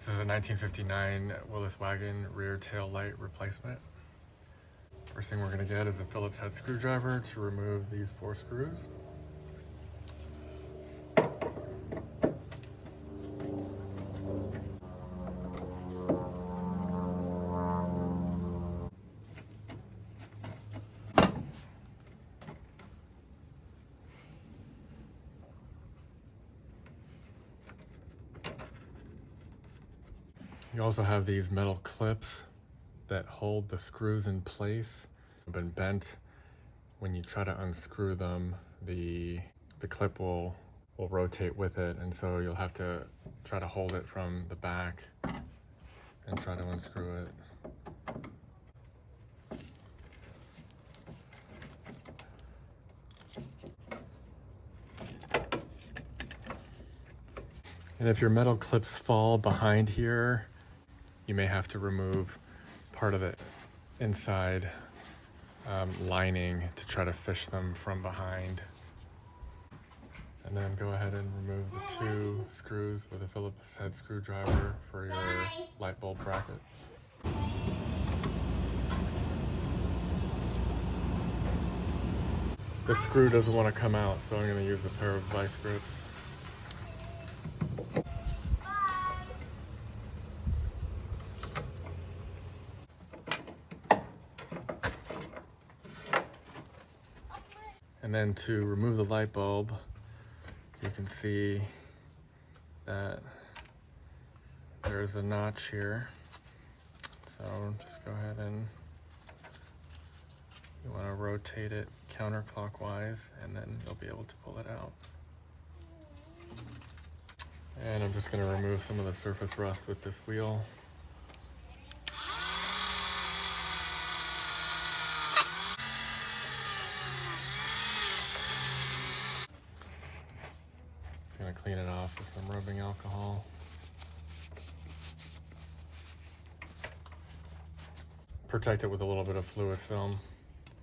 This is a 1959 Willys wagon rear tail light replacement. First thing we're going to get is a Phillips head screwdriver to remove these 4 screws. You also have these metal clips that hold the screws in place. They've been bent. When you try to unscrew them, the clip will rotate with it, and so you'll have to try to hold it from the back and try to unscrew it. And if your metal clips fall behind here, you may have to remove part of the inside lining to try to fish them from behind. And then go ahead and remove the 2 screws with a Phillips head screwdriver for your light bulb bracket. This screw doesn't want to come out, so I'm going to use a pair of vice grips. And then to remove the light bulb, you can see that there's a notch here. So just go ahead and you want to rotate it counterclockwise, and then you'll be able to pull it out. And I'm just going to remove some of the surface rust with this wheel. Going to clean it off with some rubbing alcohol. Protect it with a little bit of fluid film.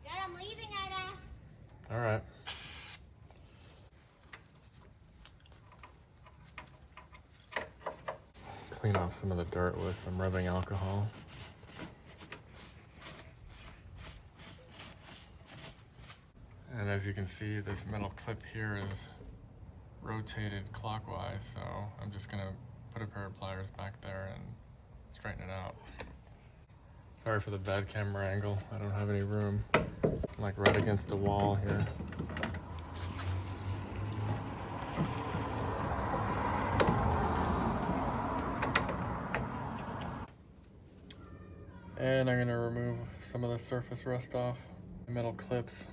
Dad, I'm leaving, Ida. All right. Clean off some of the dirt with some rubbing alcohol. And as you can see, this metal clip here is rotated clockwise, so I'm just gonna put a pair of pliers back there and straighten it out. Sorry for the bad camera angle. I don't have any room. I'm like right against the wall here. And I'm gonna remove some of the surface rust off the metal clips.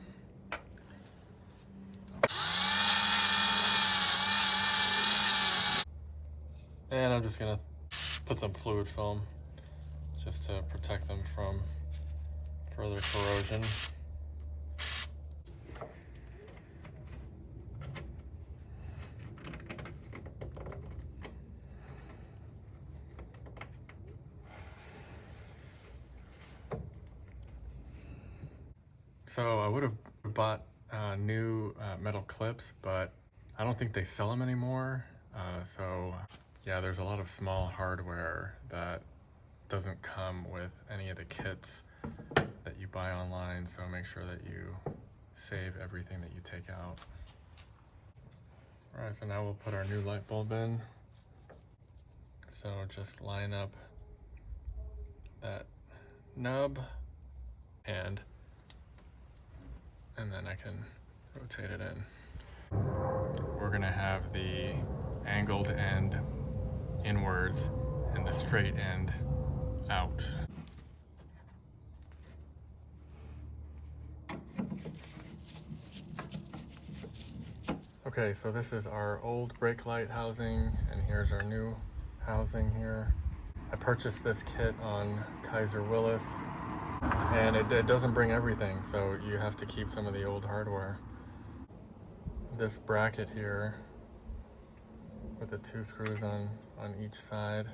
And I'm just gonna put some fluid film just to protect them from further corrosion. So I would have bought new metal clips, but I don't think they sell them anymore. So yeah, there's a lot of small hardware that doesn't come with any of the kits that you buy online, so make sure that you save everything that you take out. All right, so now we'll put our new light bulb in. So just line up that nub and then I can rotate it in. We're gonna have the angled end inwards and the straight end out. Okay, so this is our old brake light housing, and here's our new housing here. I purchased this kit on Kaiser Willis, and it doesn't bring everything, so you have to keep some of the old hardware. This bracket here with the 2 screws on each side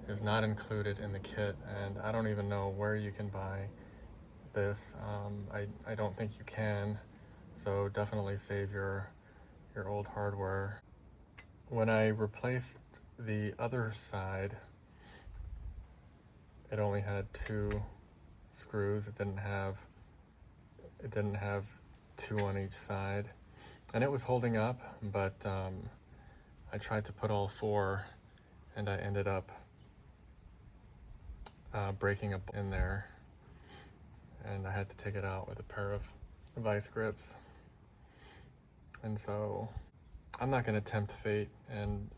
is not included in the kit, and I don't even know where you can buy this. I don't think you can, so definitely save your old hardware. When I replaced the other side, it only had 2 screws. It didn't have two on each side, and it was holding up, but I tried to put all 4, and I ended up breaking a bolt in there, and I had to take it out with a pair of vice grips. And so I'm not going to tempt fate, and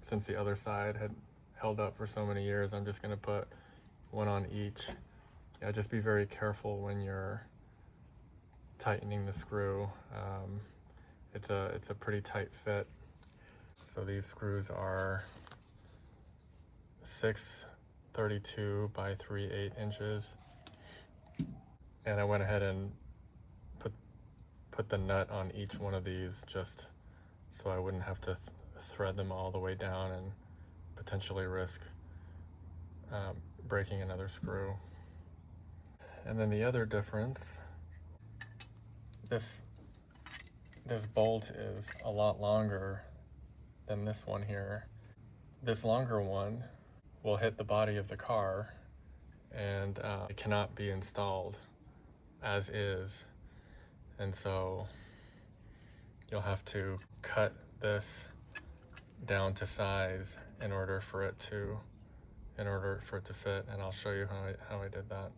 since the other side had held up for so many years, I'm just going to put one on each. Yeah, just be very careful when you're tightening the screw. It's a pretty tight fit. So these screws are 6.32 by 3/8 inches, and I went ahead and put the nut on each one of these just so I wouldn't have to thread them all the way down and potentially risk breaking another screw. And then the other difference, this bolt is a lot longer than this one here. This longer one will hit the body of the car, and it cannot be installed as is. And so you'll have to cut this down to size in order for it to fit, and I'll show you how I did that.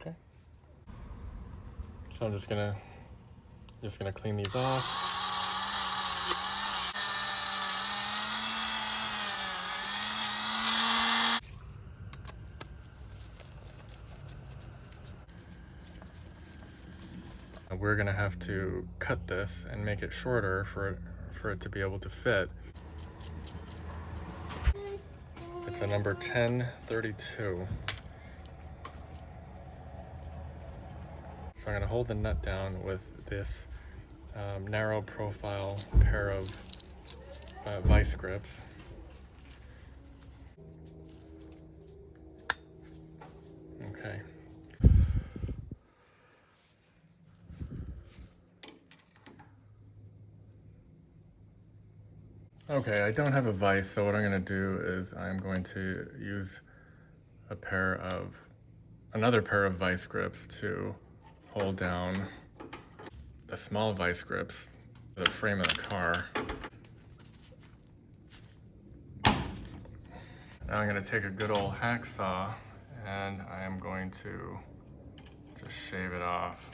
Okay. So I'm just gonna clean these off. We're gonna have to cut this and make it shorter for it to be able to fit. It's a number 1032. So I'm gonna hold the nut down with this narrow profile pair of vice grips. Okay. Okay, I don't have a vise, so what I'm going to do is I'm going to use another pair of vice grips to hold down the small vice grips to the frame of the car. Now I'm going to take a good old hacksaw, and I am going to just shave it off.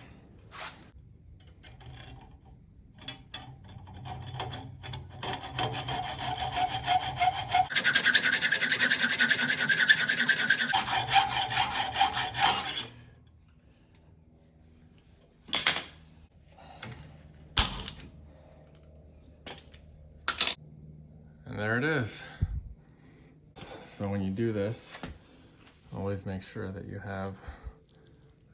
And there it is. So when you do this, always make sure that you have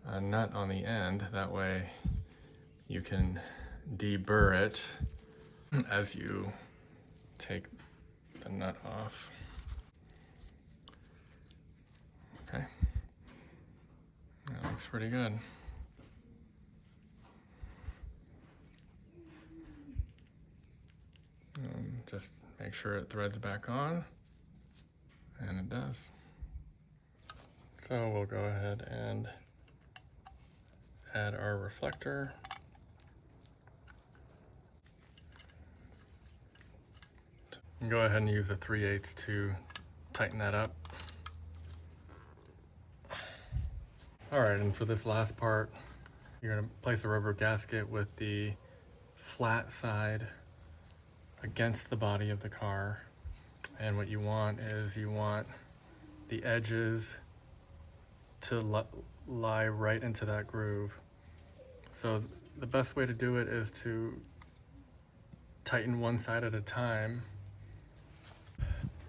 a nut on the end. That way you can deburr it as you take the nut off. Okay, that looks pretty good. Just make sure it threads back on, and it does. So we'll go ahead and add our reflector. Go ahead and use a 3/8 to tighten that up. All right, and for this last part, you're gonna place a rubber gasket with the flat side against the body of the car. And what you want is the edges to lie right into that groove. So the best way to do it is to tighten one side at a time,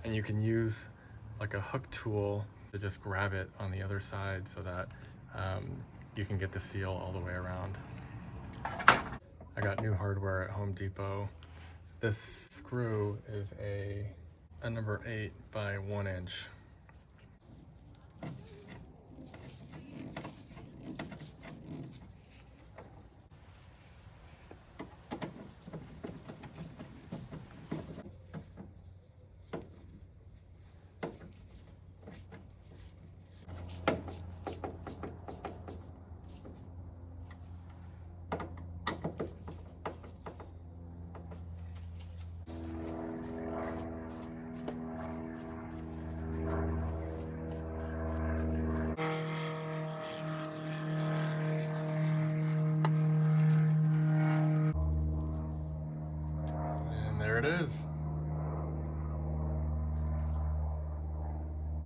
and you can use like a hook tool to just grab it on the other side so that you can get the seal all the way around. I got new hardware at Home Depot. This screw is a number 8 by 1 inch. And there it is.